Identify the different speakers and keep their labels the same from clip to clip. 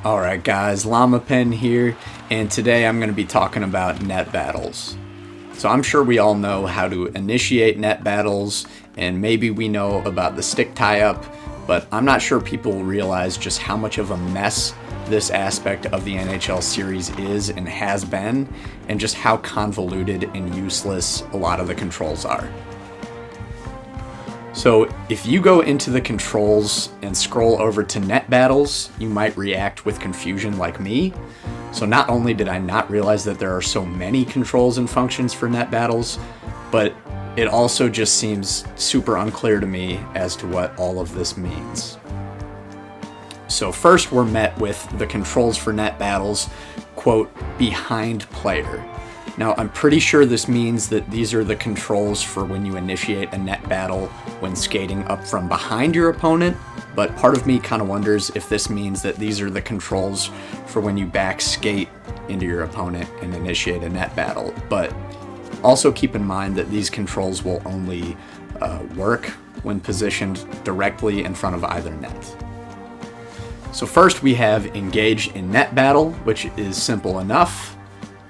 Speaker 1: Alright guys, llamapen here, and today I'm going to be talking about net battles. So I'm sure we all know how to initiate net battles, and maybe we know about the stick tie-up, but I'm not sure people realize just how much of a mess this aspect of the NHL series is and has been, and just how convoluted and useless a lot of the controls are. So if you go into the controls and scroll over to net battles, you might react with confusion like me. So not only did I not realize that there are so many controls and functions for net battles, but it also just seems super unclear to me as to what all of this means. So first we're met with the controls for net battles, quote, behind player. Now, I'm pretty sure this means that these are the controls for when you initiate a net battle when skating up from behind your opponent, but part of me kind of wonders if this means that these are the controls for when you back skate into your opponent and initiate a net battle. But also keep in mind that these controls will only work when positioned directly in front of either net. So first we have engage in net battle, which is simple enough.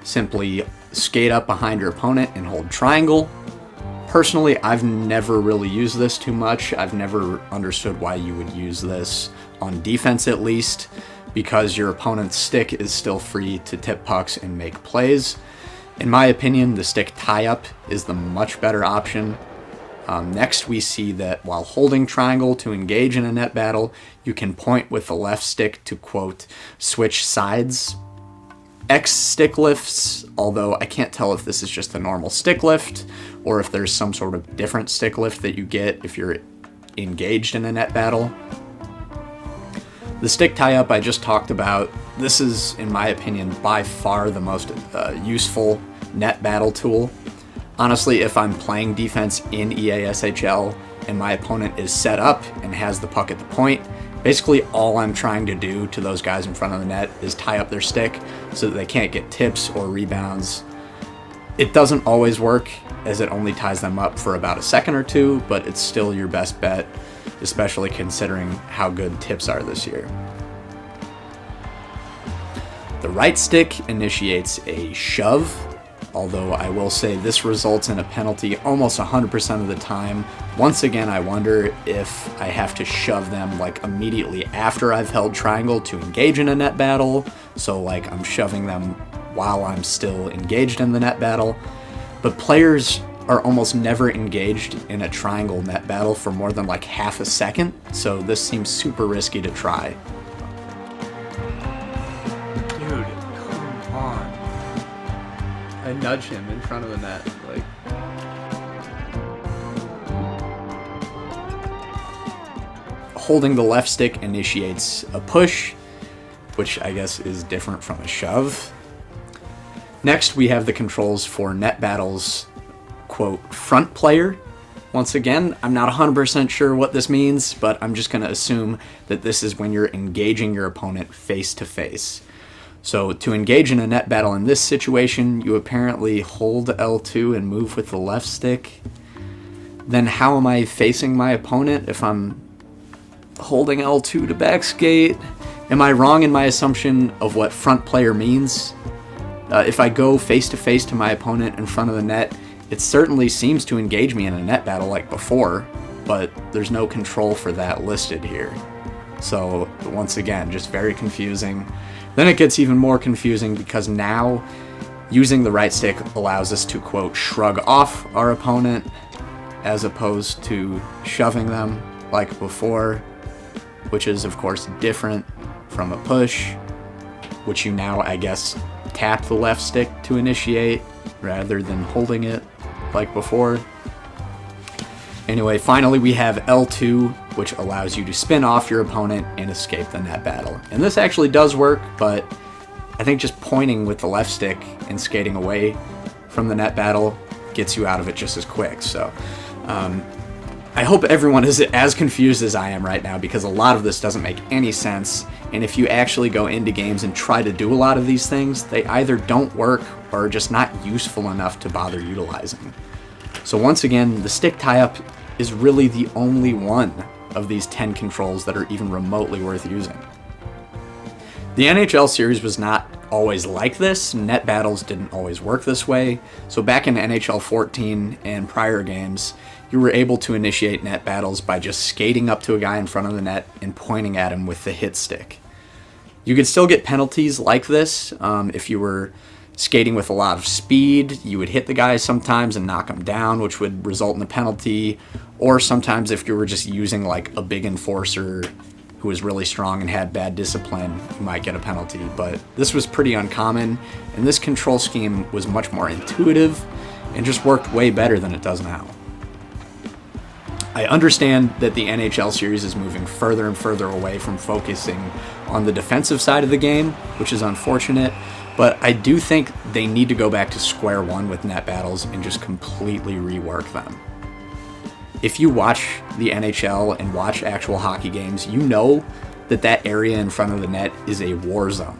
Speaker 1: Simply skate up behind your opponent and hold triangle. Personally, I've never really used this too much. I've never understood why you would use this on defense at least, because your opponent's stick is still free to tip pucks and make plays. In my opinion, the stick tie-up is the much better option. Next, we see that while holding triangle to engage in a net battle, you can point with the left stick to, quote, switch sides. X stick lifts, although I can't tell if this is just a normal stick lift or if there's some sort of different stick lift that you get if you're engaged in a net battle. The stick tie-up I just talked about, this is, in my opinion, by far the most useful net battle tool. Honestly, if I'm playing defense in EASHL and my opponent is set up and has the puck at the point, basically all I'm trying to do to those guys in front of the net is tie up their stick so that they can't get tips or rebounds. It doesn't always work, as it only ties them up for about a second or two, but it's still your best bet, especially considering how good tips are this year. The right stick initiates a shove, although I will say this results in a penalty almost 100% of the time. Once again, I wonder if I have to shove them like immediately after I've held triangle to engage in a net battle, so like I'm shoving them while I'm still engaged in the net battle. But players are almost never engaged in a triangle net battle for more than like half a second, so this seems super risky to try.
Speaker 2: Dude, come on. I nudge him in front of the net, like.
Speaker 1: Holding the left stick initiates a push, which I guess is different from a shove. Next, we have the controls for net battles, quote, front player. Once again, I'm not 100% sure what this means, but I'm just going to assume that this is when you're engaging your opponent face to face. So to engage in a net battle in this situation, you apparently hold L2 and move with the left stick. Then how am I facing my opponent if I'm holding L2 to back skate? Am I wrong in my assumption of what front player means? If I go face to face to my opponent in front of the net, it certainly seems to engage me in a net battle like before, but there's no control for that listed here. So once again, just very confusing. Then it gets even more confusing because now using the right stick allows us to, quote, shrug off our opponent as opposed to shoving them like before, which is of course different from a push, which you now, I guess, tap the left stick to initiate rather than holding it like before. Anyway, finally we have L2, which allows you to spin off your opponent and escape the net battle. And this actually does work, but I think just pointing with the left stick and skating away from the net battle gets you out of it just as quick. So I hope everyone is as confused as I am right now, because a lot of this doesn't make any sense, and if you actually go into games and try to do a lot of these things, they either don't work or are just not useful enough to bother utilizing. So once again, the stick tie-up is really the only one of these 10 controls that are even remotely worth using. The NHL series was not always like this. Net battles didn't always work this way. So back in NHL 14 and prior games, you were able to initiate net battles by just skating up to a guy in front of the net and pointing at him with the hit stick. You could still get penalties like this. If you were skating with a lot of speed, you would hit the guy sometimes and knock him down, which would result in a penalty. Or sometimes if you were just using like a big enforcer who was really strong and had bad discipline, you might get a penalty. But this was pretty uncommon, and this control scheme was much more intuitive and just worked way better than it does now. I understand that the NHL series is moving further and further away from focusing on the defensive side of the game, which is unfortunate, but I do think they need to go back to square one with net battles and just completely rework them. If you watch the NHL and watch actual hockey games, you know that that area in front of the net is a war zone.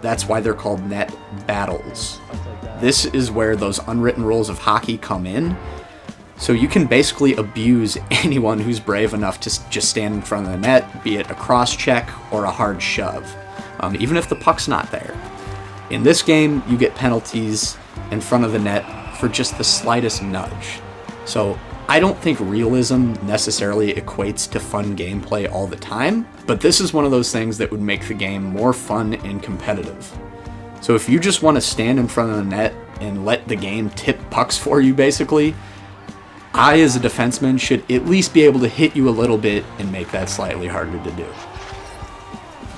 Speaker 1: That's why they're called net battles. This is where those unwritten rules of hockey come in. So you can basically abuse anyone who's brave enough to just stand in front of the net, be it a cross check or a hard shove, even if the puck's not there. In this game, you get penalties in front of the net for just the slightest nudge. So I don't think realism necessarily equates to fun gameplay all the time, but this is one of those things that would make the game more fun and competitive. So if you just want to stand in front of the net and let the game tip pucks for you, basically, I as a defenseman should at least be able to hit you a little bit and make that slightly harder to do.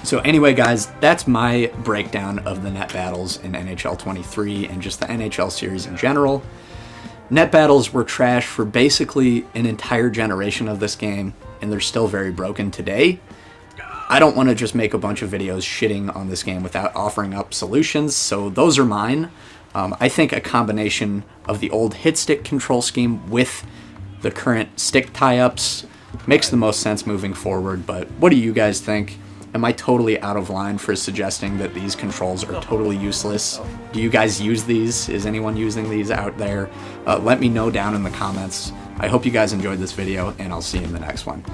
Speaker 1: So anyway, guys, that's my breakdown of the net battles in NHL 23 and just the NHL series in general. Net battles were trash for basically an entire generation of this game, and they're still very broken today. I don't want to just make a bunch of videos shitting on this game without offering up solutions, so those are mine. I think a combination of the old hit stick control scheme with the current stick tie-ups makes the most sense moving forward, but what do you guys think? Am I totally out of line for suggesting that these controls are totally useless? Do you guys use these? Is anyone using these out there? Let me know down in the comments. I hope you guys enjoyed this video, and I'll see you in the next one.